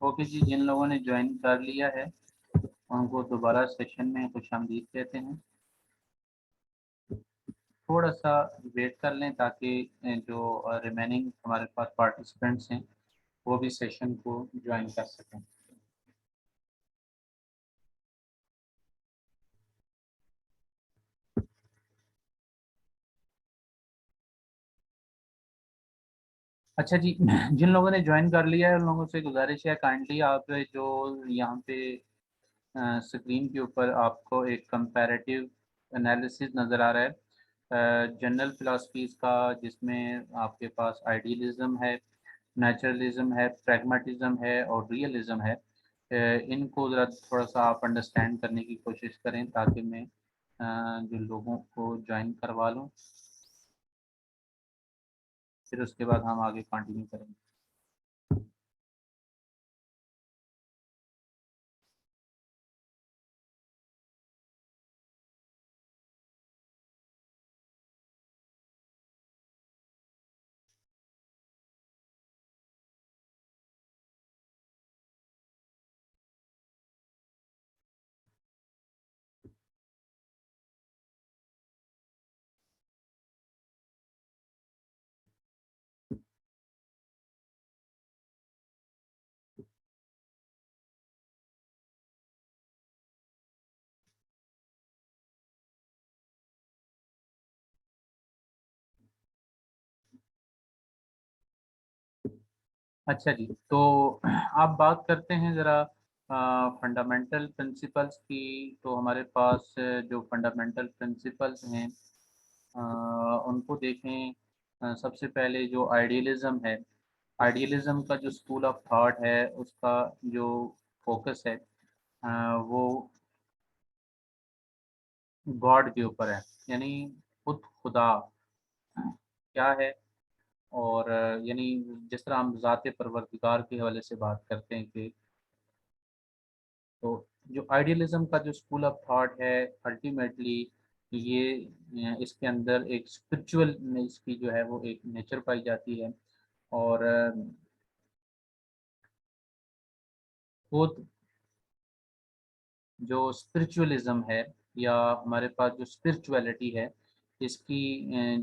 Okay जी, जिन लोगों ने join कर लिया है उनको दोबारा सेशन में खुशामदीद कहते हैं। थोड़ा सा वेट कर लें ताकि जो रिमेनिंग हमारे पास पार्टिसिपेंट्स हैं वो भी सेशन को ज्वाइन कर सकें। अच्छा जी, जिन लोगों ने ज्वाइन कर लिया है उन लोगों से गुजारिश है, काइंडली आप जो यहाँ पे स्क्रीन के ऊपर आपको एक कंपैरेटिव एनालिसिस नज़र आ रहा है जनरल फिलॉसफीज़ का, जिसमें आपके पास आइडियलिज्म है, नेचुरलिज्म है, प्रैग्मेटिज्म है और रियलिज्म है। इनको ज़रा थोड़ा-सा आप अंडरस्टैंड करने की कोशिश करें ताकि मैं जो लोगों को जॉइन करवा लूँ, फिर उसके बाद हम आगे कंटिन्यू करेंगे। अच्छा जी, तो आप बात करते हैं ज़रा फंडामेंटल प्रिंसिपल्स की। तो हमारे पास जो फंडामेंटल प्रिंसिपल्स हैं अ, उनको देखें। सबसे पहले जो आइडियलिज़्म है, आइडियलिज़्म का जो स्कूल ऑफ थॉट है उसका जो फोकस है वो गॉड के ऊपर है, यानी खुद खुदा क्या है। और यानी जिस तरह हम ज़ात परवरदिगार के हवाले से बात करते हैं कि तो जो आइडियलिज्म का जो स्कूल ऑफ थॉट है अल्टीमेटली ये इसके अंदर एक स्पिरिचुअल इसकी जो है वो एक नेचर पाई जाती है। और खुद जो स्पिरिचुअलिज्म है या हमारे पास जो स्पिरिचुअलिटी है इसकी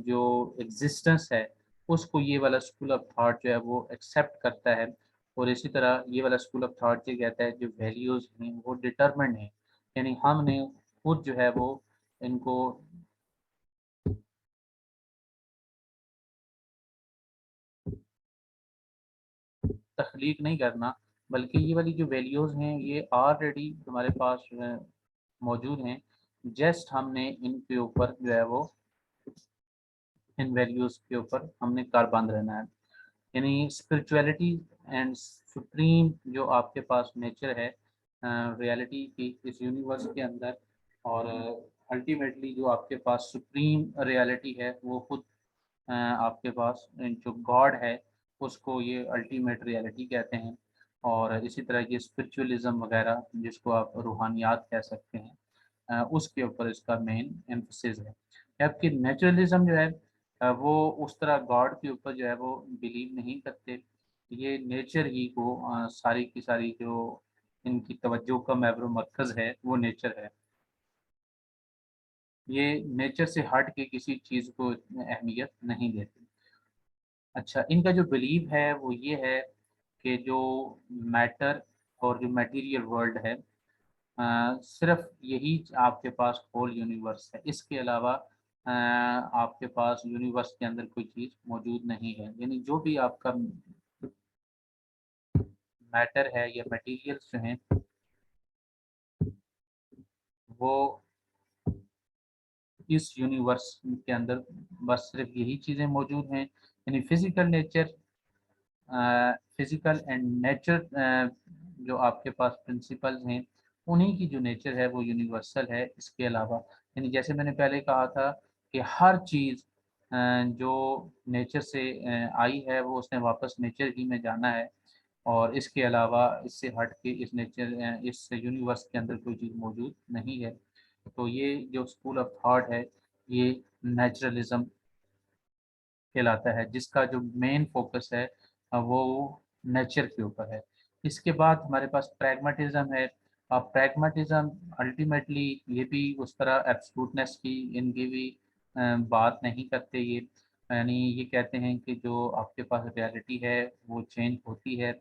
जो एग्जिस्टेंस है उसको ये वाला स्कूल ऑफ थॉट जो है वो एक्सेप्ट करता है। और इसी तरह ये वाला स्कूल ऑफ थॉट ये कहता है जो वैल्यूज़ हैं वो डिटरमिन्ड हैं, यानी हमने खुद जो है वो इनको तख्लीक नहीं करना, बल्कि ये वाली जो वैल्यूज़ हैं ये ऑलरेडी हमारे पास मौजूद हैं। जस्ट हमने इनके ऊपर जो है वो इन वैल्यूज़ के ऊपर हमने कारबंद रहना है। यानी स्पिरिचुअलिटी एंड सुप्रीम जो आपके पास नेचर है रियलिटी की इस यूनिवर्स के अंदर, और अल्टीमेटली जो आपके पास सुप्रीम रियलिटी है वो खुद आपके पास जो गॉड है उसको ये अल्टीमेट रियलिटी कहते हैं। और इसी तरह ये स्पिरिचुअलिज्म वगैरह जिसको आप रूहानियात कह सकते हैं उसके ऊपर इसका मेन एम्फसिस है। जबकि नेचुरलिज्म जो है वो उस तरह गॉड के ऊपर जो है वो बिलीव नहीं करते। ये नेचर ही को सारी की सारी जो इनकी तवज्जो का महवर मरकज़ है वो नेचर है। ये नेचर से हट के किसी चीज़ को अहमियत नहीं देते। अच्छा, इनका जो बिलीव है वो ये है कि जो मैटर और जो मटेरियल वर्ल्ड है सिर्फ यही आपके पास होल यूनिवर्स है। इसके अलावा आपके पास यूनिवर्स के अंदर कोई चीज़ मौजूद नहीं है। यानी जो भी आपका मैटर है या मटेरियल्स जो हैं वो इस यूनिवर्स के अंदर बस सिर्फ यही चीज़ें मौजूद हैं। यानी फिज़िकल एंड नेचर जो आपके पास प्रिंसिपल्स हैं उन्हीं की जो नेचर है वो यूनिवर्सल है। इसके अलावा यानी जैसे मैंने पहले कहा था कि हर चीज़ जो नेचर से आई है वो उसने वापस नेचर ही में जाना है। और इसके अलावा इससे हट के इस यूनिवर्स के अंदर कोई चीज़ मौजूद नहीं है। तो ये जो स्कूल ऑफ थॉट है ये नेचुरलिज्म कहलाता है, जिसका जो मेन फोकस है वो नेचर के ऊपर है। इसके बाद हमारे पास प्रैग्मेटिज्म है। प्रैग्मेटिज्म अल्टीमेटली ये भी उस तरह एब्सोल्यूटनेस की इनकी भी बात नहीं करते ये, यानी ये कहते हैं कि जो आपके पास रियलिटी है वो चेंज होती है,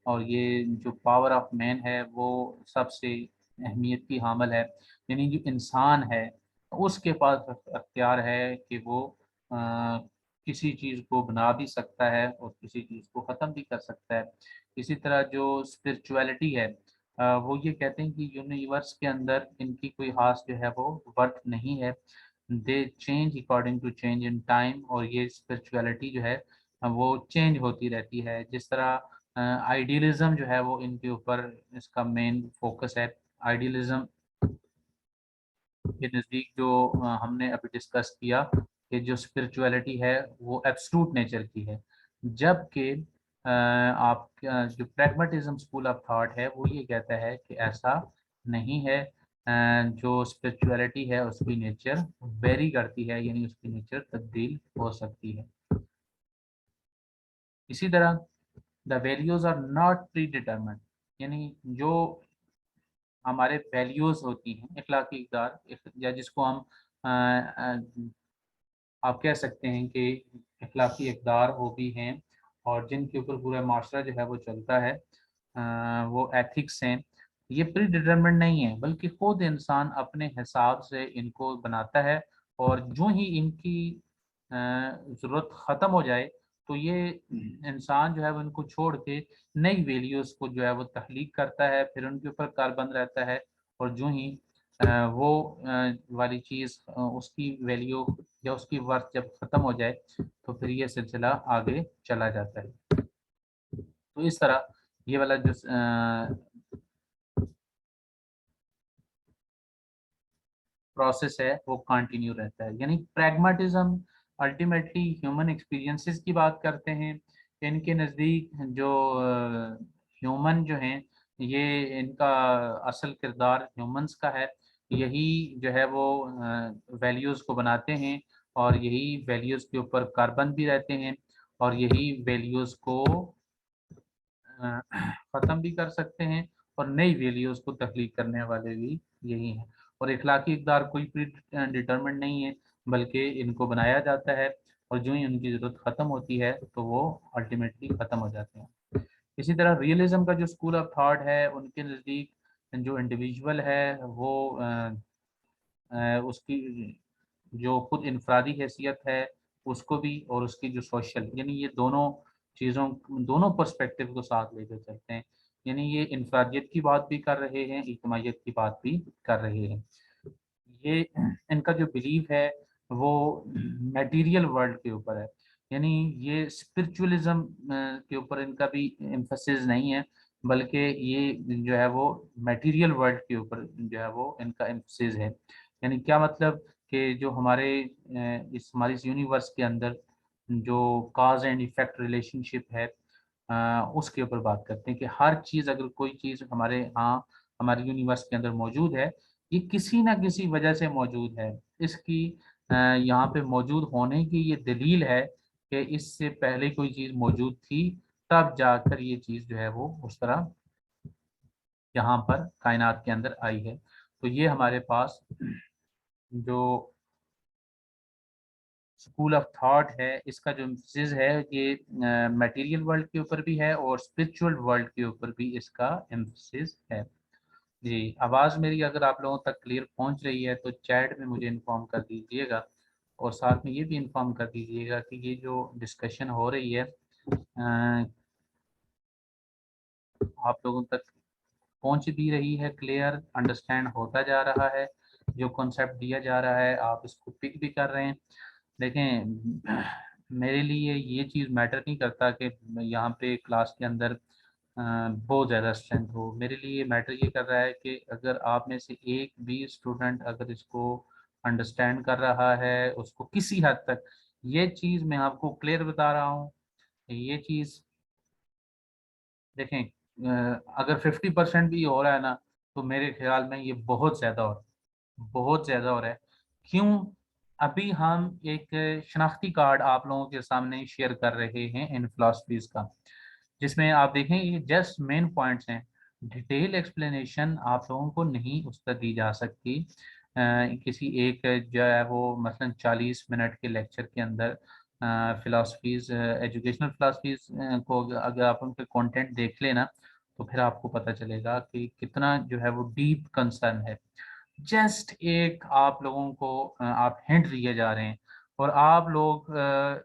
और ये जो पावर ऑफ मैन है वो सबसे अहमियत की हामिल है, यानी जो इंसान है उसके पास अख्तियार है कि वो अ, किसी चीज़ को बना भी सकता है और किसी चीज़ को ख़त्म भी कर सकता है। इसी तरह जो स्पिरिचुअलिटी है वो ये कहते हैं कि यूनिवर्स के अंदर इनकी कोई खास जो है वो वर्थ नहीं है, they change according to change in time, और ये स्पिरिचुअलिटी जो है वो चेंज होती रहती है। जिस तरह आइडियलिज्म जो है वो इनके ऊपर इसका मेन फोकस है। आइडियलिज्म के नज़दीक जो हमने अभी डिस्कस किया कि जो स्पिरिचुअलिटी है वो एब्सोल्यूट नेचर की है, जबकि आप जो प्रैग्मेटिज्म स्कूल ऑफ थॉट है वो ये कहता है कि ऐसा नहीं है। जो स्पिरिचुअलिटी है उसकी नेचर वेरी करती है, यानी उसकी नेचर तब्दील हो सकती है। इसी तरह the values are not predetermined, यानी जो हमारे वैल्यूज होती हैं इखलाकी इक़दार, या जिसको हम आप कह सकते हैं कि इखलाकी इक़दार वो भी हैं और जिनके ऊपर पूरा माशरा जो है वो चलता है, वो एथिक्स हैं। ये प्री डिटरमिन्ड नहीं है, बल्कि खुद इंसान अपने हिसाब से इनको बनाता है, और जो ही इनकी ज़रूरत ख़त्म हो जाए तो ये इंसान जो है वो इनको छोड़ के नई वैल्यूज़ को जो है वो तख्लीक करता है, फिर उनके ऊपर कारबंद रहता है, और जो ही वो वाली चीज़ उसकी वैल्यू या उसकी वर्थ जब ख़त्म हो जाए तो फिर ये सिलसिला आगे चला जाता है। तो इस तरह ये वाला जो प्रोसेस है वो कंटिन्यू रहता है। यानी प्रैग्मेटिज्म अल्टीमेटली ह्यूमन एक्सपीरियंसेस की बात करते हैं। इनके नज़दीक जो ह्यूमन जो हैं ये इनका असल किरदार ह्यूमंस का है, यही जो है वो वैल्यूज़ को बनाते हैं, और यही वैल्यूज़ के ऊपर कारबंद भी रहते हैं, और यही वैल्यूज़ को ख़त्म भी कर सकते हैं, और नई वैल्यूज़ को तख्लीक करने वाले भी यही हैं। और इखलाकी इक़दार कोई प्री डिटरमिन्ड नहीं है, बल्कि इनको बनाया जाता है, और जो ही उनकी ज़रूरत ख़त्म होती है तो वो अल्टीमेटली ख़त्म हो जाते हैं। इसी तरह रियलिज़म का जो स्कूल ऑफ थॉट है उनके नज़दीक जो इंडिविजुअल है वो उसकी जो खुद इनफरादी हैसियत है उसको भी, और उसकी जो सोशल, यानी ये दोनों चीज़ों दोनों पर्सपेक्टिव को साथ लेकर चलते हैं। यानी ये इनफरादियत की बात भी कर रहे हैं, इज्तिमाइयत की बात भी कर रहे हैं। ये इनका जो बिलीव है वो मटेरियल वर्ल्ड के ऊपर है, यानी ये स्पिरिचुअलिज्म के ऊपर इनका भी एम्फसिस नहीं है, बल्कि ये जो है वो मटेरियल वर्ल्ड के ऊपर जो है वो इनका एम्फसिस है। यानी क्या मतलब कि जो हमारे इस हमारी इस यूनिवर्स के अंदर जो काज एंड इफेक्ट रिलेशनशिप है उसके ऊपर बात करते हैं कि हर चीज़, अगर कोई चीज़ हमारे यहाँ हमारे यूनिवर्स के अंदर मौजूद है, ये किसी ना किसी वजह से मौजूद है। इसकी यहाँ पे मौजूद होने की ये दलील है कि इससे पहले कोई चीज़ मौजूद थी, तब जाकर ये चीज़ जो है वो उस तरह यहाँ पर कायनात के अंदर आई है। तो ये हमारे पास जो स्कूल ऑफ थॉट है इसका जो एम्फसिस है ये मटेरियल वर्ल्ड के ऊपर भी है और स्पिरिचुअल वर्ल्ड के ऊपर भी इसका एम्फसिस है। जी, आवाज़ मेरी अगर आप लोगों तक क्लियर पहुंच रही है तो चैट में मुझे इन्फॉर्म कर दीजिएगा, और साथ में ये भी इन्फॉर्म कर दीजिएगा कि ये जो डिस्कशन हो रही है आप लोगों तक पहुंच भी रही है, क्लियर अंडरस्टैंड होता जा रहा है, जो कॉन्सेप्ट दिया जा रहा है आप इसको पिक भी कर रहे हैं। देखें, मेरे लिए ये चीज़ मैटर नहीं करता कि यहाँ पे क्लास के अंदर बहुत ज़्यादा स्ट्रेंथ हो। मेरे लिए मैटर ये कर रहा है कि अगर आप में से एक भी स्टूडेंट अगर इसको अंडरस्टैंड कर रहा है उसको किसी हद तक, ये चीज़ मैं आपको क्लियर बता रहा हूँ, ये चीज़ देखें अगर 50% भी हो रहा है ना तो मेरे ख्याल में ये बहुत ज़्यादा हो रहा है, बहुत ज़्यादा हो रहा है। क्यों? अभी हम एक शनाख्ती कार्ड आप लोगों के सामने शेयर कर रहे हैं इन फिलॉसफीज़ का। जिसमें आप देखें ये जस्ट मेन पॉइंट्स हैं। डिटेल एक्सप्लेनेशन आप लोगों को नहीं उस पर दी जा सकती। किसी एक जो है वो मसलन 40 मिनट के लेक्चर के अंदर फिलासफीज, एजुकेशनल फिलासफीज को अगर आप उनके कंटेंट देख लेना तो फिर आपको पता चलेगा कि कितना जो है वो डीप कंसर्न है। जस्ट एक आप लोगों को आप हिंट दिए जा रहे हैं, और आप लोग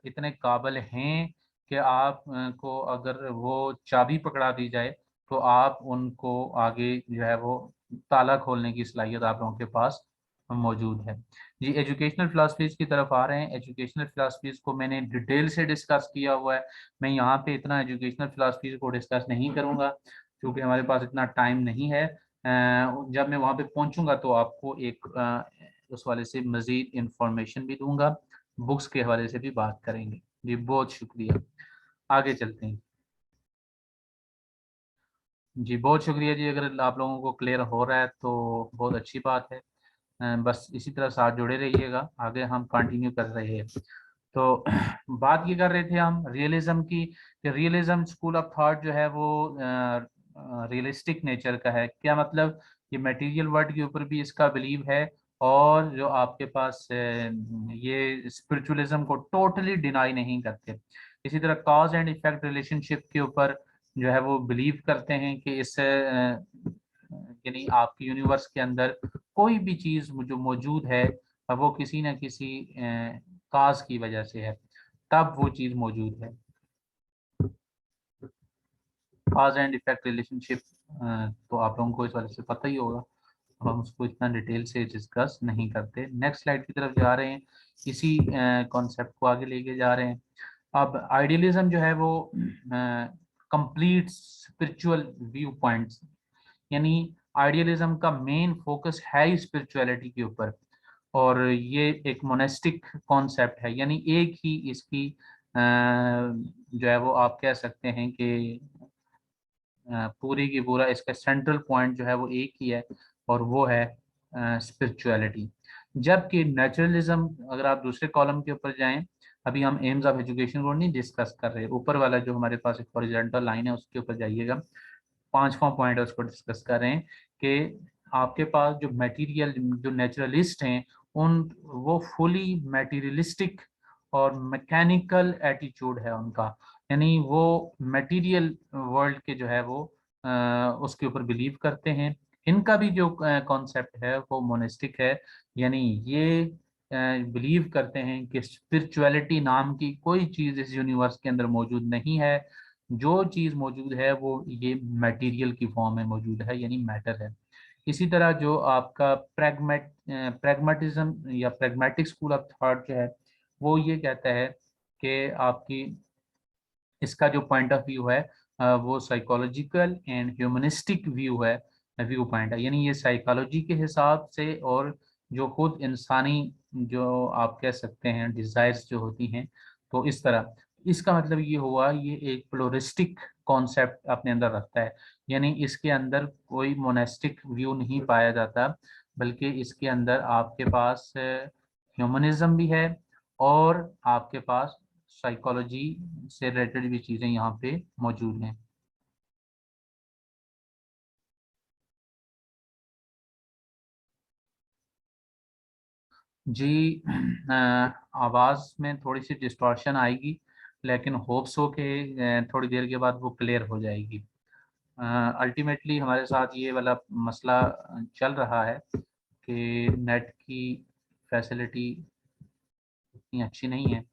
इतने काबिल हैं कि आप को अगर वो चाबी पकड़ा दी जाए तो आप उनको आगे जो है वो ताला खोलने की सलाहियत आप लोगों के पास मौजूद है। जी, एजुकेशनल फिलासफीज की तरफ आ रहे हैं। एजुकेशनल फिलासफीज को मैंने डिटेल से डिस्कस किया हुआ है। मैं यहाँ पे इतना एजुकेशनल फिलासफीज को डिस्कस नहीं करूँगा क्योंकि हमारे पास इतना टाइम नहीं है। जब मैं वहाँ पे पहुँचूंगा तो आपको एक उस वाले से मज़ीद इंफॉर्मेशन भी दूंगा, बुक्स के हवाले से भी बात करेंगे। जी बहुत शुक्रिया, आगे चलते हैं। जी बहुत शुक्रिया जी, अगर आप लोगों को क्लियर हो रहा है तो बहुत अच्छी बात है। बस इसी तरह साथ जुड़े रहिएगा, आगे हम कंटिन्यू कर रहे हैं। तो बात ये कर रहे थे हम रियलिज्म की, कि रियलिज्म स्कूल ऑफ थॉट जो है वो रियलिस्टिक नेचर का है। क्या मतलब? ये मटेरियल वर्ल्ड के ऊपर भी इसका बिलीव है, और जो आपके पास ये स्पिरिचुअलिज्म को टोटली डिनाई नहीं करते। इसी तरह कॉज एंड इफेक्ट रिलेशनशिप के ऊपर जो है वो बिलीव करते हैं कि इस यानी आपकी यूनिवर्स के अंदर कोई भी चीज जो मौजूद है वो किसी न किसी काज की वजह से है, तब वो चीज मौजूद है। काज एंड इफेक्ट रिलेशनशिप तो आप लोगों को इस वजह से पता ही होगा, अब हम उसको इतना डिटेल से डिस्कस नहीं करते। नेक्स्ट स्लाइड की तरफ जा रहे हैं, इसी कॉन्सेप्ट को आगे लेके जा रहे हैं। अब आइडियलिज्म जो है वो कंप्लीट स्पिरिचुअल व्यू पॉइंट्स, यानी आइडियलिज्म का मेन फोकस है स्पिरिचुअलिटी के ऊपर, और ये एक मोनेस्टिक कॉन्सेप्ट है। यानी एक ही इसकी जो है वो आप कह सकते हैं कि पूरी की पूरा इसका सेंट्रल पॉइंट जो है वो एक ही है, और वो है स्पिरिचुअलिटी। जबकि नेचुरलिज्म, अगर आप दूसरे कॉलम के ऊपर जाएं, अभी हम एम्स ऑफ एजुकेशन को नहीं डिस्कस कर रहे, ऊपर वाला जो हमारे पास एक हॉरिजॉन्टल लाइन है उसके ऊपर जाइएगा, पांचवा पॉइंट है उसको डिस्कस कर रहे हैं कि आपके पास जो मटेरियल, जो नेचुरलिस्ट हैं, उन वो फुली मटेरियलिस्टिक और मैकेनिकल एटीट्यूड है उनका। यानी वो मटेरियल वर्ल्ड के जो है वो उसके ऊपर बिलीव करते हैं। इनका भी जो कॉन्सेप्ट है वो मोनिस्टिक है, यानी ये बिलीव करते हैं कि स्पिरिचुअलिटी नाम की कोई चीज़ इस यूनिवर्स के अंदर मौजूद नहीं है। जो चीज़ मौजूद है वो ये मटेरियल की फॉर्म में मौजूद है, यानी मैटर है। इसी तरह जो आपका प्रैग्मेटिज्म या प्रैग्मेटिक स्कूल ऑफ थॉट जो है वो ये कहता है कि आपकी इसका जो पॉइंट ऑफ व्यू है वो साइकोलॉजिकल एंड ह्यूमनिस्टिक व्यू है, व्यू पॉइंट है। यानी ये साइकोलॉजी के हिसाब से, और जो खुद इंसानी जो आप कह सकते हैं डिजायर्स जो होती हैं, तो इस तरह इसका मतलब ये हुआ, ये एक प्लोरिस्टिक कॉन्सेप्ट अपने अंदर रखता है। यानी इसके अंदर कोई मोनेस्टिक व्यू नहीं पाया जाता, बल्कि इसके अंदर आपके पास ह्यूमनिज्म भी है, और आपके पास साइकोलॉजी से रिलेटेड भी चीज़ें यहाँ पे मौजूद हैं। जी आवाज़ में थोड़ी सी डिस्टॉर्शन आएगी, लेकिन होप्स हो कि थोड़ी देर के बाद वो क्लियर हो जाएगी। अल्टीमेटली हमारे साथ ये वाला मसला चल रहा है कि नेट की फैसिलिटी इतनी अच्छी नहीं है।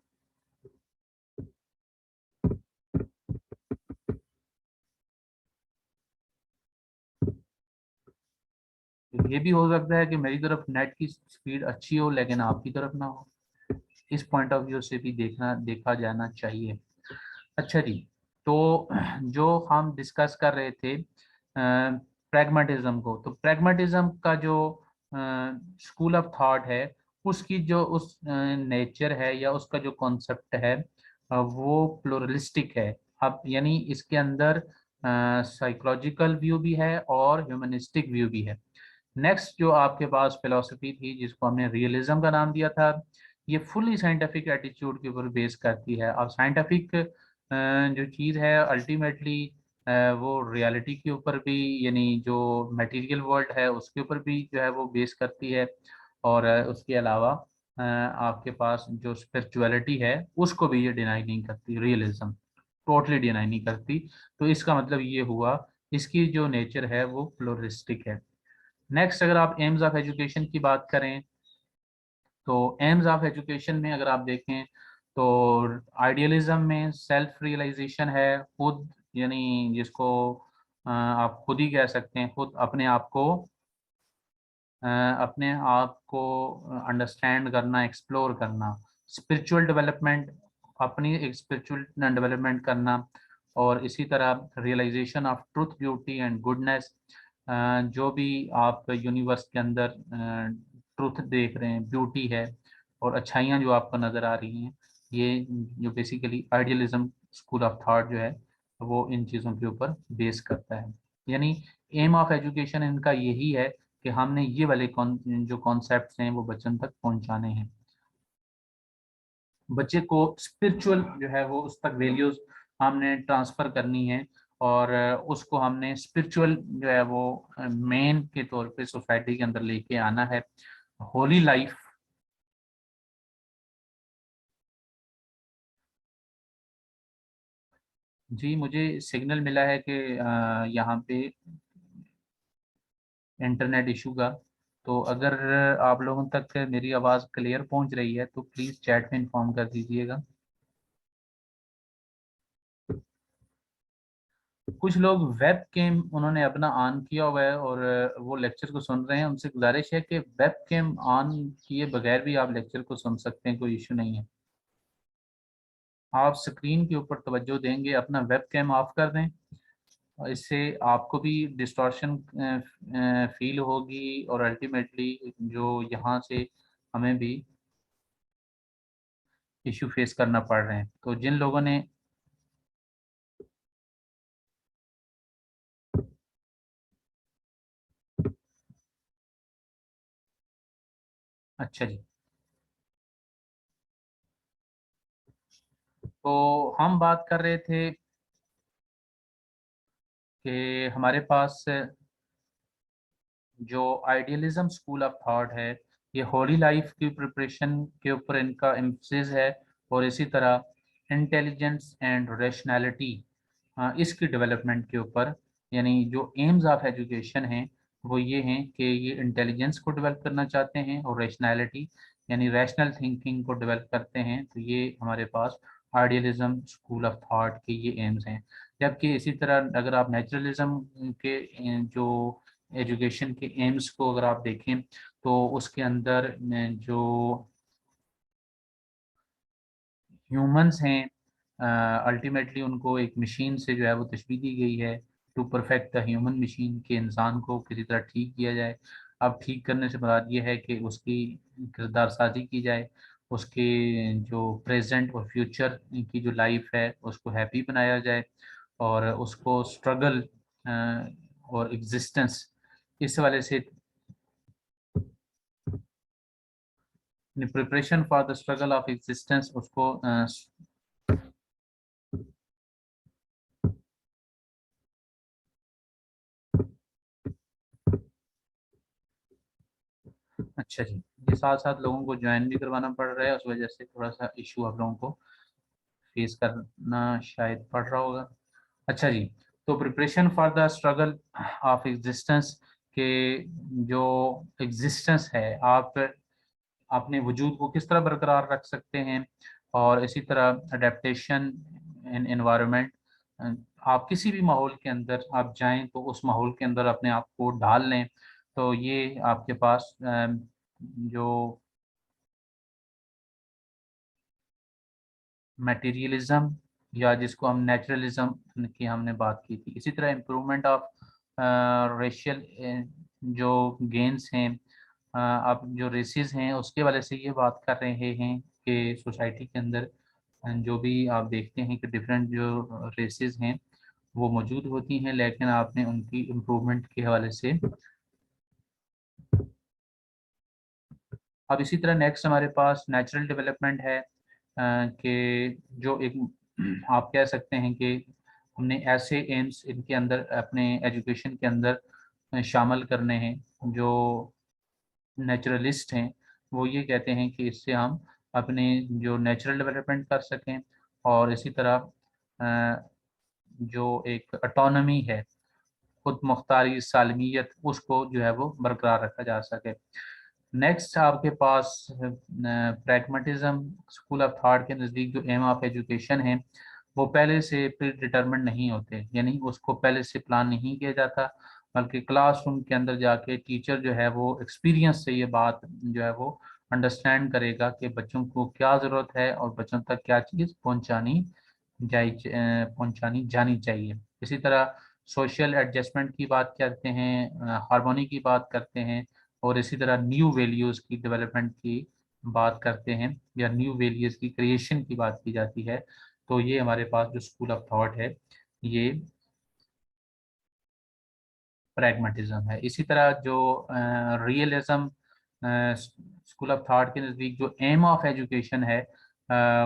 तो ये भी हो सकता है कि मेरी तरफ नेट की स्पीड अच्छी हो लेकिन आपकी तरफ ना हो। इस पॉइंट ऑफ व्यू से भी देखा जाना चाहिए। अच्छा जी, तो जो हम डिस्कस कर रहे थे प्रैग्मेटिज्म को, तो प्रैग्मेटिज्म का जो स्कूल ऑफ थॉट है उसकी जो उस नेचर है या उसका जो कॉन्सेप्ट है वो प्लुरलिस्टिक है। अब यानी इसके अंदर साइकोलॉजिकल व्यू भी है और ह्यूमनिस्टिक व्यू भी है। नेक्स्ट जो आपके पास फिलोसफी थी जिसको हमने रियलिज्म का नाम दिया था, ये फुली साइंटिफिक एटीट्यूड के ऊपर बेस करती है। अब साइंटिफिक जो चीज़ है अल्टीमेटली वो रियलिटी के ऊपर भी, यानी जो मटेरियल वर्ल्ड है उसके ऊपर भी जो है वो बेस करती है। और उसके अलावा आपके पास जो स्पिरिचुअलिटी है उसको भी ये डिनाई नहीं करती, रियलिज्म टोटली डिनाई नहीं करती। तो इसका मतलब ये हुआ इसकी जो नेचर है वो प्लुरलिस्टिक है। नेक्स्ट, अगर आप एम्स ऑफ एजुकेशन की बात करें तो एम्स ऑफ एजुकेशन में अगर आप देखें तो आइडियलिज्म में सेल्फ रियलाइजेशन है, खुद, यानी जिसको आप खुद ही कह सकते हैं, खुद अपने आप को अंडरस्टैंड करना, एक्सप्लोर करना। स्पिरिचुअल डेवलपमेंट, अपनी एक स्पिरिचुअल डेवलपमेंट करना। और इसी तरह realisation of truth, beauty and goodness, जो भी आप यूनिवर्स के अंदर ट्रुथ देख रहे हैं, ब्यूटी है और अच्छाइयाँ जो आपको नज़र आ रही हैं, ये जो basically idealism school of thought जो है वो इन चीज़ों के ऊपर बेस करता है। यानी एम ऑफ एजुकेशन इनका यही है कि हमने ये वाले जो कॉन्सेप्ट्स हैं वो बच्चों तक पहुंचाने हैं, बच्चे को स्पिरिचुअल जो है वो उस तक वैल्यूज हमने ट्रांसफर करनी है। और उसको हमने स्पिरिचुअल जो है वो मेन के तौर पे सोसाइटी के अंदर लेके आना है। होली लाइफ। जी, मुझे सिग्नल मिला है कि यहाँ पे इंटरनेट इशू का। तो अगर आप लोगों तक मेरी आवाज़ क्लियर पहुंच रही है तो प्लीज़ चैट में इन्फॉर्म कर दीजिएगा। कुछ लोग वेब कैम उन्होंने अपना ऑन किया हुआ है और वो लेक्चर को सुन रहे हैं, उनसे गुजारिश है कि वेब कैम ऑन किए बगैर भी आप लेक्चर को सुन सकते हैं, कोई इशू नहीं है। आप स्क्रीन के ऊपर तवज्जो देंगे, अपना वेब कैम ऑफ कर दें और इससे आपको भी डिस्टॉर्शन फील होगी और अल्टीमेटली जो यहाँ से हमें भी इशू फेस करना पड़ रहे हैं। तो जिन लोगों ने, अच्छा जी, तो हम बात कर रहे थे कि हमारे पास जो आइडियलिज्म स्कूल ऑफ थॉट है ये होली लाइफ की प्रिपरेशन के ऊपर इनका एम्फसिस है। और इसी तरह इंटेलिजेंस एंड रैशनैलिटी, इसकी डेवलपमेंट के ऊपर, यानी जो एम्स ऑफ एजुकेशन हैं वो ये हैं कि ये इंटेलिजेंस को डेवलप करना चाहते हैं और रैशनैलिटी यानी रैशनल थिंकिंग को डेवलप करते हैं। तो ये हमारे पास आइडियलिज्म स्कूल ऑफ थॉट के ये एम्स हैं। जबकि इसी तरह अगर आप नेचुरलिज्म के जो एजुकेशन के एम्स को अगर आप देखें तो उसके अंदर जो ह्यूमंस हैं अल्टीमेटली उनको एक मशीन से जो है वो तशबीह दी गई है, to perfect the human machine, के इंसान को किसी तरह ठीक किया जाए। अब ठीक करने से मुराद ये है कि उसकी किरदार साजी की जाए, उसके जो प्रेजेंट और फ्यूचर की जो लाइफ है उसको हैप्पी बनाया जाए और उसको स्ट्रगल और एग्जिस्टेंस इस वाले से, preparation for the struggle of existence उसको अच्छा जी, ये साथ साथ लोगों को ज्वाइन भी करवाना पड़ रहा है, उस वजह से थोड़ा सा इशू आप लोगों को फेस करना शायद पड़ रहा होगा। अच्छा जी, तो preparation for the struggle of existence के जो एग्जिस्टेंस है, आप अपने वजूद को किस तरह बरकरार रख सकते हैं। और इसी तरह अडेप्टेशन इन एनवायरनमेंट, आप किसी भी माहौल के अंदर आप जाएं तो उस माहौल के अंदर अपने आप को ढाल लें। तो ये आपके पास जो मटेरियलिज्म या जिसको हम नेचुरलिज्म की हमने बात की थी, इसी तरह इम्प्रूवमेंट ऑफ रेशियल जो गेन्स हैं, अब जो रेसेस हैं उसके वाले से ये बात कर रहे हैं कि सोसाइटी के अंदर जो भी आप देखते हैं कि डिफरेंट जो रेसेस हैं वो मौजूद होती हैं, लेकिन आपने उनकी इम्प्रूवमेंट के हवाले से। अब इसी तरह नेक्स्ट हमारे पास नेचुरल डेवलपमेंट है कि जो एक आप कह सकते हैं कि हमने ऐसे एम्स इनके अंदर अपने एजुकेशन के अंदर शामिल करने हैं। जो नेचुरलिस्ट हैं वो ये कहते हैं कि इससे हम अपने जो नेचुरल डेवलपमेंट कर सकें, और इसी तरह जो एक ऑटोनॉमी है, खुद मुख्तारी सालमियत, उसको जो है वो बरकरार रखा जा सके। नेक्स्ट आपके पास प्रैग्मेटिज्म स्कूल ऑफ थॉट के नज़दीक जो एम ऑफ एजुकेशन है वो पहले से प्री डिटरमिंड नहीं होते, यानी उसको पहले से प्लान नहीं किया जाता, बल्कि क्लासरूम के अंदर जाके टीचर जो है वो एक्सपीरियंस से ये बात जो है वो अंडरस्टैंड करेगा कि बच्चों को क्या ज़रूरत है और बच्चों तक क्या चीज़ पहुंचानी जानी चाहिए। इसी तरह सोशल एडजस्टमेंट की बात करते हैं, हार्मोनी की बात करते हैं, और इसी तरह न्यू वैल्यूज़ की डेवलपमेंट की बात करते हैं, या न्यू वैल्यूज़ की क्रिएशन की बात की जाती है। तो ये हमारे पास जो स्कूल ऑफ थॉट है ये प्रैग्मेटिज्म है। इसी तरह जो रियलिज्म स्कूल ऑफ थॉट के नज़दीक जो एम ऑफ एजुकेशन है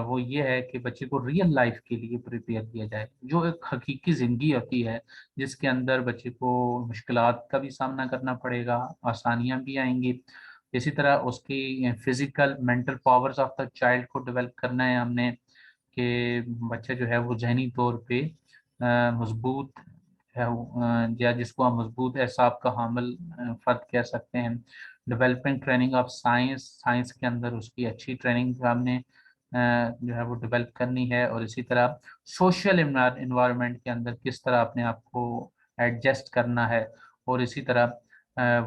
वो ये है कि बच्चे को रियल लाइफ के लिए प्रिपेयर किया जाए, जो एक हकीकी ज़िंदगी होती है जिसके अंदर बच्चे को मुश्किलात का भी सामना करना पड़ेगा, आसानियाँ भी आएंगी। इसी तरह उसकी physical mental powers of the child को डेवलप करना है हमने, कि बच्चा जो है वो जहनी तौर पे मजबूत है, या जिसको हम मजबूत एसाब का हामिल फर्द कह सकते हैं। Developing training of science, science के अंदर उसकी अच्छी ट्रेनिंग हमने जो है वो डेवलप करनी है। और इसी तरह सोशल इन्वायरमेंट के अंदर किस तरह अपने आप को एडजस्ट करना है, और इसी तरह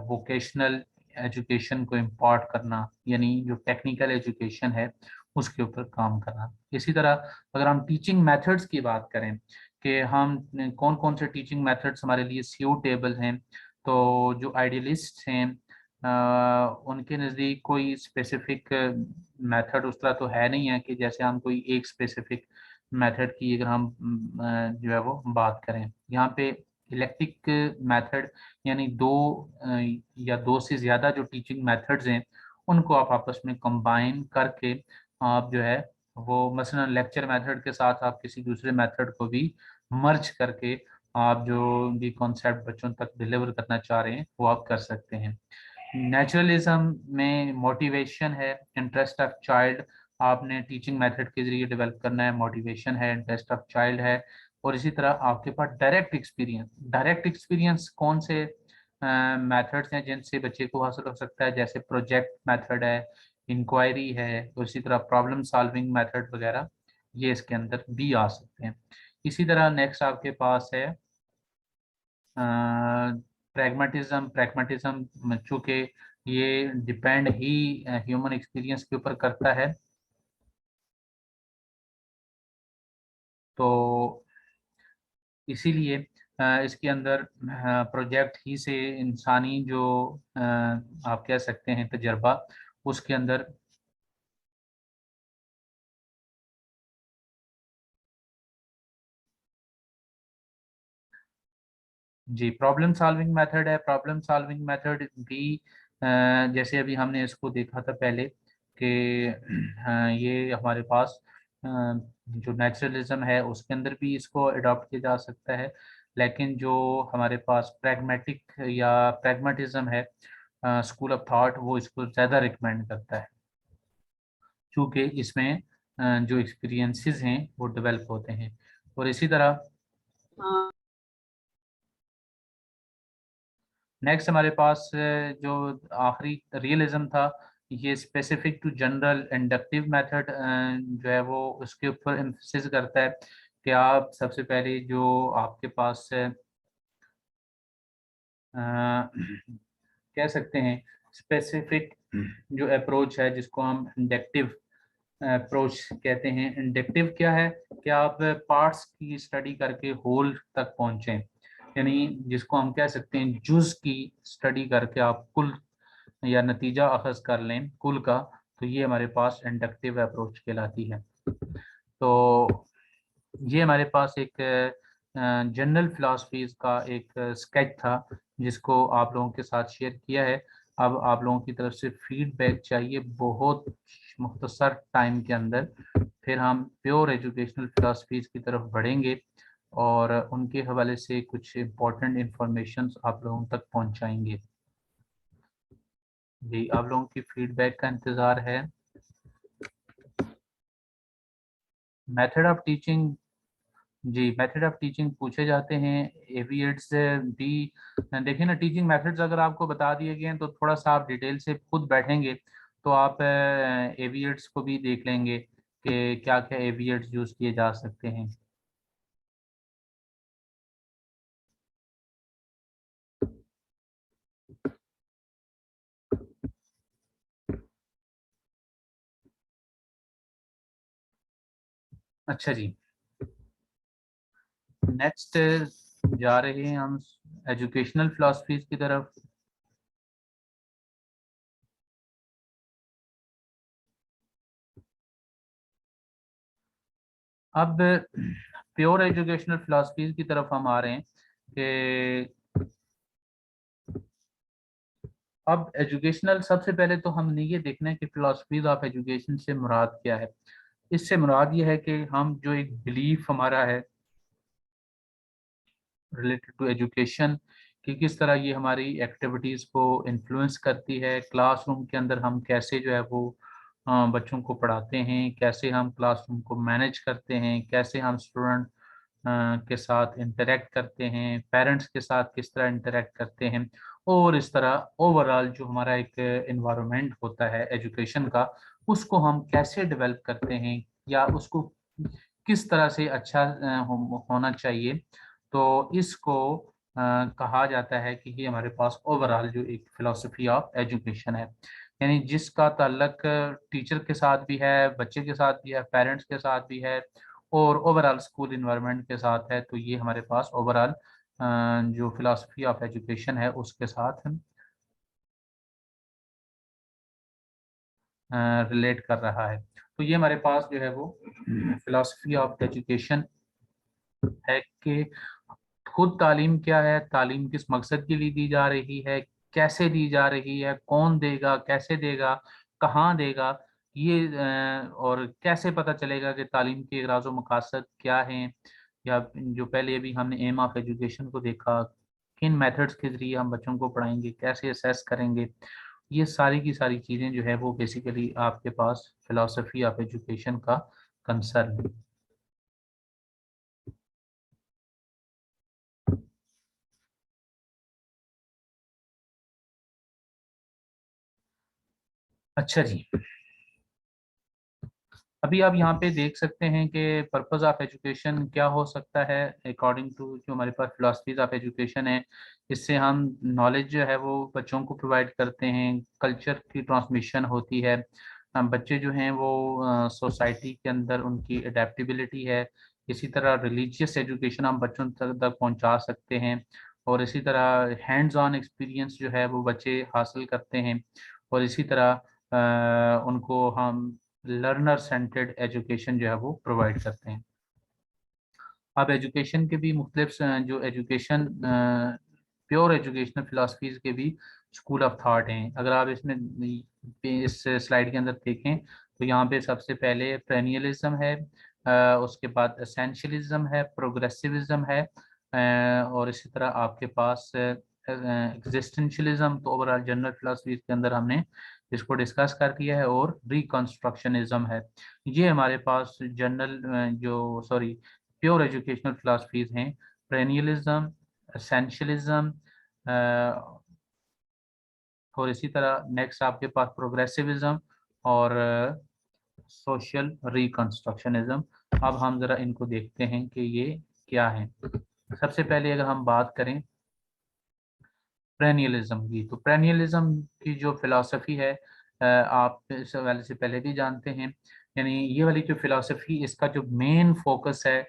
वोकेशनल एजुकेशन को इम्पार्ट करना, यानी जो टेक्निकल एजुकेशन है उसके ऊपर काम करना। इसी तरह अगर हम टीचिंग मेथड्स की बात करें कि हम कौन कौन से टीचिंग मेथड्स हमारे लिए सूटेबल हैं, तो जो आइडियलिस्ट हैं उनके नज़दीक कोई स्पेसिफिक मेथड उस तरह तो है नहीं है कि जैसे हम कोई एक स्पेसिफिक मेथड की अगर हम जो है वो बात करें। यहाँ पे इलेक्ट्रिक मेथड, यानी दो या दो से ज़्यादा जो टीचिंग मेथड्स हैं उनको आप आपस में कंबाइन करके आप जो है वो मसलन लेक्चर मेथड के साथ आप किसी दूसरे मेथड को भी मर्ज करके आप जो भी कॉन्सेप्ट बच्चों तक डिलीवर करना चाह रहे हैं वो आप कर सकते हैं। नेचुरलिज्म में मोटिवेशन है, इंटरेस्ट ऑफ चाइल्ड आपने टीचिंग मेथड के जरिए डेवलप करना है, मोटिवेशन है, इंटरेस्ट ऑफ चाइल्ड है। और इसी तरह आपके पास डायरेक्ट एक्सपीरियंस, डायरेक्ट एक्सपीरियंस कौन से मेथड्स हैं जिनसे बच्चे को हासिल हो सकता है, जैसे प्रोजेक्ट मेथड है, इंक्वायरी है, और इसी तरह प्रॉब्लम सॉल्विंग मेथड वगैरह ये इसके अंदर भी आ सकते हैं। इसी तरह नेक्स्ट आपके पास है प्रैग्मेटिज्म। प्रैग्मेटिज्म चूँकि ये डिपेंड ही ह्यूमन एक्सपीरियंस के ऊपर करता है, तो इसीलिए इसके अंदर प्रोजेक्ट ही से इंसानी जो आप कह सकते हैं तजर्बा उसके अंदर। जी, प्रॉब्लम सॉल्विंग मेथड है। प्रॉब्लम सॉल्विंग मेथड भी जैसे अभी हमने इसको देखा था पहले कि ये हमारे पास जो नेचुरलिज्म है उसके अंदर भी इसको अडॉप्ट किया जा सकता है, लेकिन जो हमारे पास प्रैग्मेटिक या प्रैग्मेटिज्म है स्कूल ऑफ थॉट वो इसको ज़्यादा रिकमेंड करता है, क्योंकि इसमें जो एक्सपीरियंसेस हैं वो डेवलप होते हैं। और इसी तरह नेक्स्ट हमारे पास जो आखिरी रियलिज्म था, ये specific to general inductive method जो है वो उसके ऊपर एम्फसिस करता है कि आप सबसे पहले जो आपके पास कह सकते हैं स्पेसिफिक जो अप्रोच है जिसको हम इंडक्टिव अप्रोच कहते हैं। इंडक्टिव क्या है कि आप पार्ट्स की स्टडी करके होल तक पहुंचें, यानी जिसको हम कह सकते हैं जुज की स्टडी करके आप कुल या नतीजा अखज कर लें कुल का, तो ये हमारे पास इंडक्टिव अप्रोच कहलाती है। तो ये हमारे पास एक जनरल फिलासफीज का एक स्केच था जिसको आप लोगों के साथ शेयर किया है। अब आप लोगों की तरफ से फीडबैक चाहिए बहुत मुख्तसर टाइम के अंदर, फिर हम प्योर एजुकेशनल फिलॉसफीज की तरफ बढ़ेंगे और उनके हवाले से कुछ इम्पोर्टेंट इंफॉर्मेशन आप लोगों तक पहुंचाएंगे। जी, आप लोगों की फीडबैक का इंतज़ार है। मेथड ऑफ टीचिंग, जी मेथड ऑफ टीचिंग पूछे जाते हैं। एविएट्स भी देखिए ना, टीचिंग मेथड्स अगर आपको बता दिए गए हैं तो थोड़ा सा आप डिटेल से खुद बैठेंगे तो आप एविएट्स को भी देख लेंगे कि क्या क्या एविएट्स यूज़ किए जा सकते हैं। अच्छा जी, नेक्स्ट जा रहे हैं हम एजुकेशनल फिलॉसफीज की तरफ। अब प्योर एजुकेशनल फिलॉसफीज की तरफ हम आ रहे हैं कि अब एजुकेशनल, सबसे पहले तो हमने ये देखना है कि फिलॉसफीज ऑफ एजुकेशन से मुराद क्या है। इससे मुराद ये है कि हम जो एक बिलीफ हमारा है रिलेटेड टू एजुकेशन कि किस तरह ये हमारी एक्टिविटीज़ को इन्फ्लुएंस करती है, क्लासरूम के अंदर हम कैसे जो है वो बच्चों को पढ़ाते हैं, कैसे हम क्लासरूम को मैनेज करते हैं, कैसे हम स्टूडेंट के साथ इंटरेक्ट करते हैं, पेरेंट्स के साथ किस तरह इंटरेक्ट करते हैं, और इस तरह ओवरऑल जो हमारा एक इन्वायरमेंट होता है एजुकेशन का, उसको हम कैसे डेवलप करते हैं या उसको किस तरह से अच्छा होना चाहिए। तो इसको कहा जाता है कि ये हमारे पास ओवरऑल जो एक फिलॉसफी ऑफ एजुकेशन है, यानी जिसका ताल्लक टीचर के साथ भी है, बच्चे के साथ भी है, पेरेंट्स के साथ भी है और ओवरऑल स्कूल इन्वायरमेंट के साथ है। तो ये हमारे पास ओवरऑल जो फिलॉसफी ऑफ एजुकेशन है उसके साथ रिलेट कर रहा है। तो ये हमारे पास जो है वो फिलॉसफी ऑफ एजुकेशन है कि खुद तालीम क्या है, तालीम किस मकसद के लिए दी जा रही है, कैसे दी जा रही है, कौन देगा, कैसे देगा, कहाँ देगा, ये और कैसे पता चलेगा कि तालीम के इगराज व मकासद क्या हैं, या जो पहले अभी हमने एम ऑफ एजुकेशन को देखा, किन मेथड्स के जरिए हम बच्चों को पढ़ाएंगे, कैसे असेस करेंगे, ये सारी की सारी चीज़ें जो है वो बेसिकली आपके पास फिलॉसफी ऑफ एजुकेशन का कंसर्न है। अच्छा जी, अभी आप यहाँ पे देख सकते हैं कि पर्पस ऑफ एजुकेशन क्या हो सकता है अकॉर्डिंग टू जो हमारे पास फिलॉसफीज ऑफ एजुकेशन है। इससे हम नॉलेज जो है वो बच्चों को प्रोवाइड करते हैं, कल्चर की ट्रांसमिशन होती है, बच्चे जो हैं वो सोसाइटी के अंदर उनकी अडेप्टेबिलिटी है। इसी तरह रिलीजियस एजुकेशन हम बच्चों तक पहुँचा सकते हैं, और इसी तरह हैंड्स ऑन एक्सपीरियंस जो है वो बच्चे हासिल करते हैं, और इसी तरह उनको हम लर्नर सेंटर्ड एजुकेशन जो है वो प्रोवाइड करते हैं। अब एजुकेशन के भी मुख्तलिफ जो एजुकेशन प्योर एजुकेशनल फिलासफीज के भी स्कूल ऑफ थॉट हैं। अगर आप इसमें इस स्लाइड के अंदर देखें तो यहाँ पे सबसे पहले पेरेनियलिज्म है, उसके बाद एसेंशियलिज्म है, प्रोग्रेसिविज्म है, और इसी तरह आपके पास एग्जिस्टेंशियलिज्म। तो ओवरऑल जनरल फिलासफीज के अंदर हमने इसको डिस्कस कर दिया है, और रिकंस्ट्रक्शनिज्म है। ये हमारे पास जनरल जो सॉरी प्योर एजुकेशनल फिलासफीज हैं, पेरेनियलिज्म, एसेंशियलिज्म, और इसी तरह नेक्स्ट आपके पास प्रोग्रेसिविज्म और सोशल रिकंस्ट्रक्शनिज्म। अब हम जरा इनको देखते हैं कि ये क्या है। सबसे पहले अगर हम बात करें पेरेनियलिज्म की, तो पेरेनियलिज्म की जो फिलॉसफी है आप इस हवाले से पहले भी जानते हैं, यानी ये वाली जो फिलॉसफी, इसका जो मेन फोकस है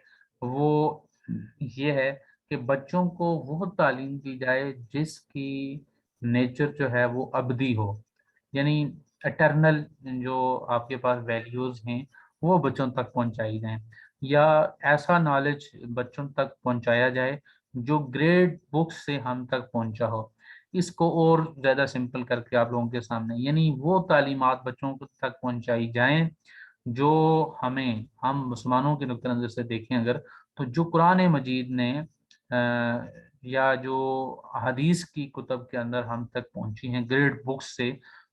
वो ये है कि बच्चों को वो तालीम दी जाए जिसकी नेचर जो है वो अबदी हो, यानी एटर्नल जो आपके पास वैल्यूज हैं वो बच्चों तक पहुंचाई जाएं, या ऐसा नॉलेज बच्चों तक पहुंचाया जाए जो ग्रेड बुक्स से हम तक पहुंचा हो। इसको और ज़्यादा सिंपल करके आप लोगों के सामने, यानी वो तालीमात बच्चों को तक पहुंचाई जाएं जो हम मुसलमानों के नुक्ते नज़र से देखें अगर, तो जो कुरान मजीद ने या जो हदीस की कुतब के अंदर हम तक पहुंची हैं, ग्रेड बुक्स से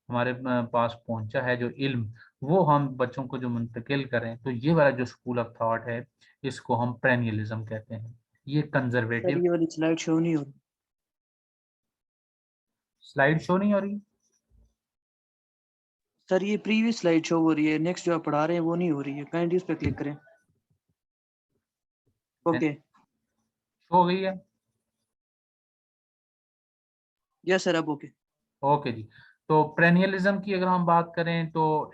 हमारे पास पहुंचा है जो इल्म, वो हम बच्चों को जो मुंतकिल करें, तो ये वाला जो स्कूल ऑफ थॉट है इसको हम पेरेनियलिज्म कहते हैं। ये सर कंजर्वेटिव। ये वाली स्लाइड शो नहीं हो रही। स्लाइड शो नहीं हो रही? सर ये प्रीवियस स्लाइड शो हो रही है, नेक्स्ट जो आप पढ़ा रहे हैं वो नहीं हो रही है, काइंडली उस पर क्लिक करें। ओके। शो हो गई है? यस सर अब ओके। ओके जी। तो प्रेनियलिज्म की अगर हम बात करें तो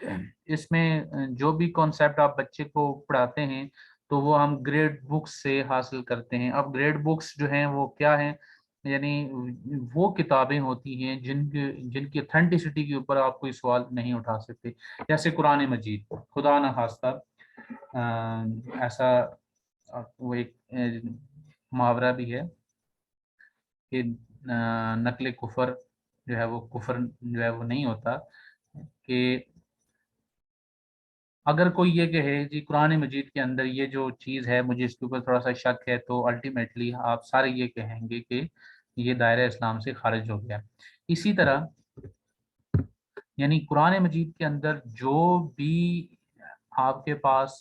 इसमें जो भी कॉन्सेप्ट आप बच्चे को पढ़ाते हैं तो वो हम ग्रेड बुक्स से हासिल करते हैं। अब ग्रेड बुक्स जो हैं वो क्या हैं, यानी वो किताबें होती हैं जिनकी जिनकी ऑथेंटिसिटी के ऊपर आप कोई सवाल नहीं उठा सकते। जैसे कुरान मजीद, खुदा न खास्ता ऐसा वो एक मुहावरा भी है कि नकल कुफर जो है वो कुफर जो है वो नहीं होता। कि अगर कोई ये कहे जी कुरान मजीद के अंदर ये जो चीज़ है मुझे इसके ऊपर थोड़ा सा शक है, तो अल्टीमेटली आप सारे ये कहेंगे कि ये दायरा इस्लाम से खारिज हो गया। इसी तरह यानी कुरान मजीद के अंदर जो भी आपके पास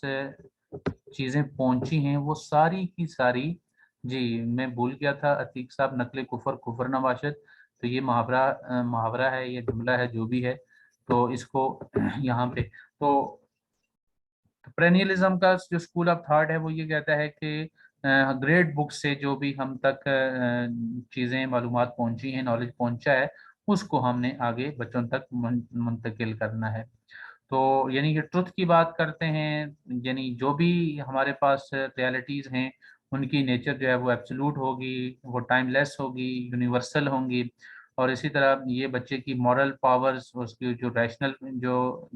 चीज़ें पहुंची हैं वो सारी की सारी, जी मैं भूल गया था अतीक साहब, नकल कुफर कुफर नवाशद, तो ये मुहावरा है, ये जुमला है जो भी है, तो इसको यहाँ पे तो पेरेनियलिज्म का जो स्कूल ऑफ थॉट है वो ये कहता है कि ग्रेड बुक से जो भी हम तक चीज़ें मालूमात पहुंची हैं, नॉलेज पहुंचा है, उसको हमने आगे बच्चों तक मुंतकिल करना है। तो यानी कि ट्रुथ की बात करते हैं, यानी जो भी हमारे पास रियलिटीज़ हैं उनकी नेचर जो है वो एब्सोल्यूट होगी, वो टाइमलेस होगी, यूनिवर्सल होंगी। और इसी तरह ये बच्चे की मॉरल पावर्स, उसकी जो रैशनल जो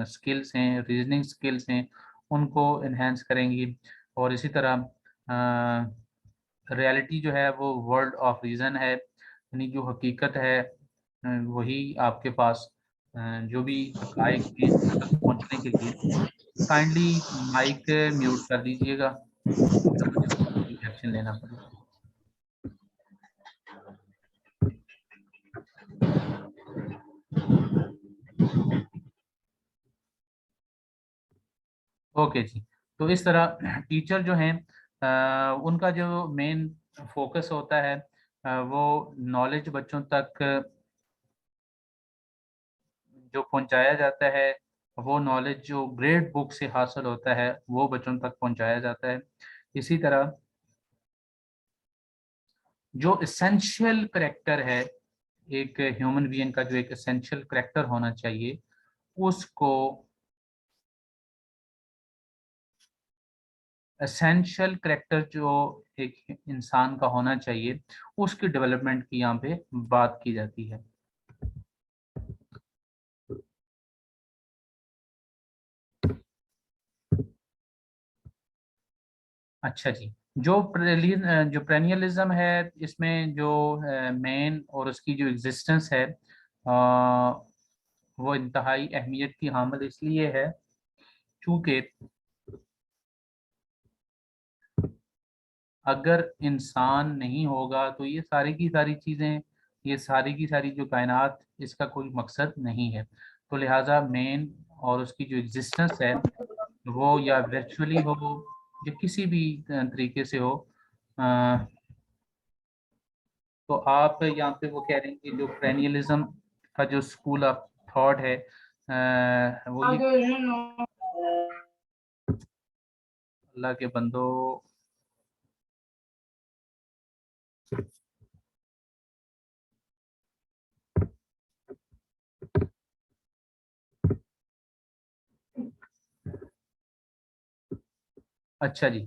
स्किल्स हैं, रीजनिंग स्किल्स हैं, उनको इन्हेंस करेंगी। और इसी तरह रियलिटी जो है वो वर्ल्ड ऑफ रीज़न है, यानी जो हकीकत है वही आपके पास जो भी हकायक हैं उन तक पहुंचने के लिए। काइंडली माइक म्यूट कर दीजिएगा अगर मुझे कोई एक्शन लेना पड़े। ओके जी। तो इस तरह टीचर जो हैं उनका जो मेन फोकस होता है वो नॉलेज बच्चों तक जो पहुंचाया जाता है, वो नॉलेज जो ग्रेड बुक से हासिल होता है वो बच्चों तक पहुंचाया जाता है। इसी तरह जो इसेंशियल करेक्टर है, एक ह्यूमन बीइंग का जो एक एसेंशियल करेक्टर होना चाहिए, उसको एसेंशियल करेक्टर जो एक इंसान का होना चाहिए उसकी डेवलपमेंट की यहाँ पे बात की जाती है। अच्छा जी। जो प्रेनियलिज्म है इसमें जो मेन और उसकी जो एग्जिस्टेंस है वो इंतहाई अहमियत की हामिल इसलिए है क्योंकि अगर इंसान नहीं होगा तो ये सारी की सारी चीज़ें, ये सारी की सारी जो कायनात, इसका कोई मकसद नहीं है। तो लिहाजा मेन और उसकी जो एग्जिस्टेंस है वो या वर्चुअली हो या किसी भी तरीके से हो। अ, तो आप यहाँ पे वो कह रहे हैं कि जो पेरेनियलिज्म का जो स्कूल ऑफ थॉट है वो ये अल्लाह के बंदो। अच्छा जी।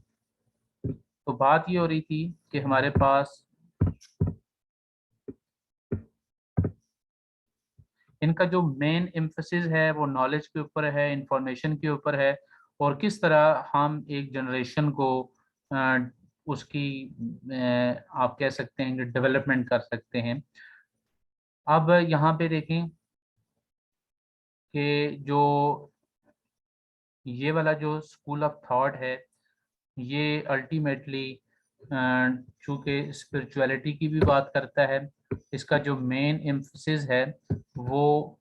तो बात ये हो रही थी कि हमारे पास इनका जो मेन एम्फोसिस है वो नॉलेज के ऊपर है, इंफॉर्मेशन के ऊपर है, और किस तरह हम एक जनरेशन को उसकी आप कह सकते हैं कि डेवलपमेंट कर सकते हैं। अब यहाँ पे देखें कि जो ये वाला जो स्कूल ऑफ थॉट है, ये अल्टीमेटली चूँकि स्पिरिचुअलिटी की भी बात करता है, इसका जो मेन एम्फसिस है वो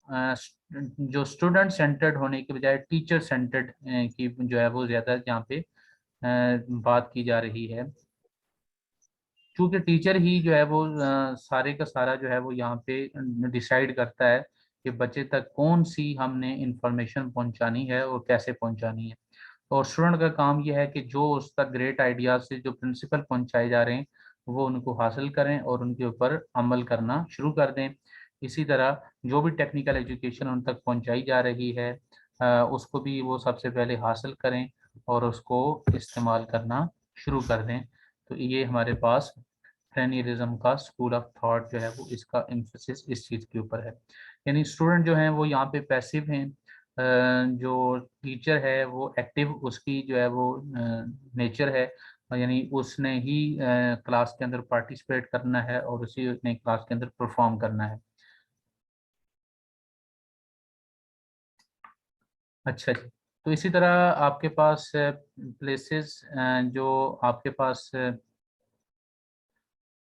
जो स्टूडेंट सेंटर्ड होने के बजाय टीचर सेंटर्ड की जो है वो ज़्यादा यहाँ पे बात की जा रही है। चूँकि टीचर ही जो है वो सारे का सारा जो है वो यहाँ पे डिसाइड करता है कि बच्चे तक कौन सी हमने इंफॉर्मेशन पहुँचानी है और कैसे पहुँचानी है। और स्टूडेंट का काम यह है कि जो उस तक ग्रेट आइडियाज से जो प्रिंसिपल पहुँचाए जा रहे हैं वो उनको हासिल करें और उनके ऊपर अमल करना शुरू कर दें। इसी तरह जो भी टेक्निकल एजुकेशन उन तक पहुँचाई जा रही है उसको भी वो सबसे पहले हासिल करें और उसको इस्तेमाल करना शुरू कर दें। तो ये हमारे पास प्लेनियरिज्म का स्कूल ऑफ थॉट जो है वो इसका एम्फसिस इस चीज़ के ऊपर है। यानी स्टूडेंट जो हैं वो यहाँ पे पैसिव हैं, जो टीचर है वो एक्टिव उसकी जो है वो नेचर है, यानी उसने ही क्लास के अंदर पार्टिसिपेट करना है और उसी ने क्लास के अंदर परफॉर्म करना है। अच्छा जी। तो इसी तरह आपके पास प्लेसेस जो आपके पास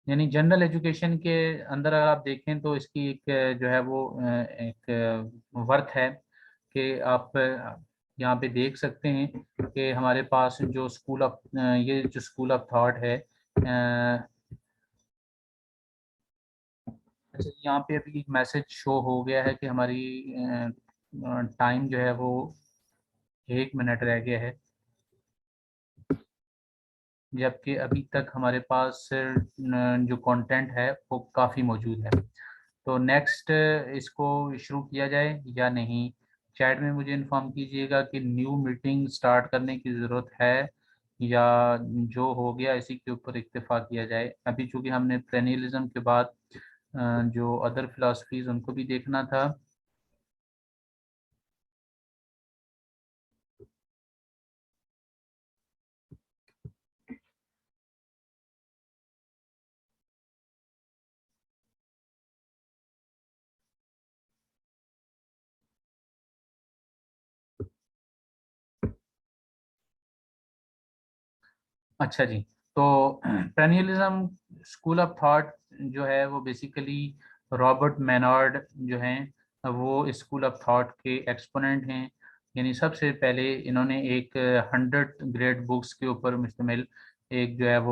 यानी जनरल एजुकेशन के अंदर अगर आप देखें तो इसकी एक जो है वो एक वर्थ है कि आप यहाँ पे देख सकते हैं कि हमारे पास जो स्कूल ऑफ ये जो स्कूल ऑफ थॉट है अच्छा यहाँ पे अभी एक मैसेज शो हो गया है कि हमारी टाइम जो है वो 1 मिनट रह गया है, जबकि अभी तक हमारे पास जो कंटेंट है वो काफ़ी मौजूद है। तो नेक्स्ट इसको शुरू किया जाए या नहीं? चैट में मुझे इन्फॉर्म कीजिएगा कि न्यू मीटिंग स्टार्ट करने की ज़रूरत है या जो हो गया इसी के ऊपर इत्तेफाक किया जाए। अभी चूँकि हमने प्लेनियलिज्म के बाद जो अदर फिलॉसफीज़ उनको भी देखना था। अच्छा जी। तो प्रेनियलिज्म स्कूल ऑफ थॉट जो है वो बेसिकली रॉबर्ट मैनार्ड जो हैं वो स्कूल ऑफ थॉट के एक्सपोनेंट हैं। यानी सबसे पहले इन्होंने एक 100 ग्रेट बुक्स के ऊपर मुश्तमिल एक जो है वो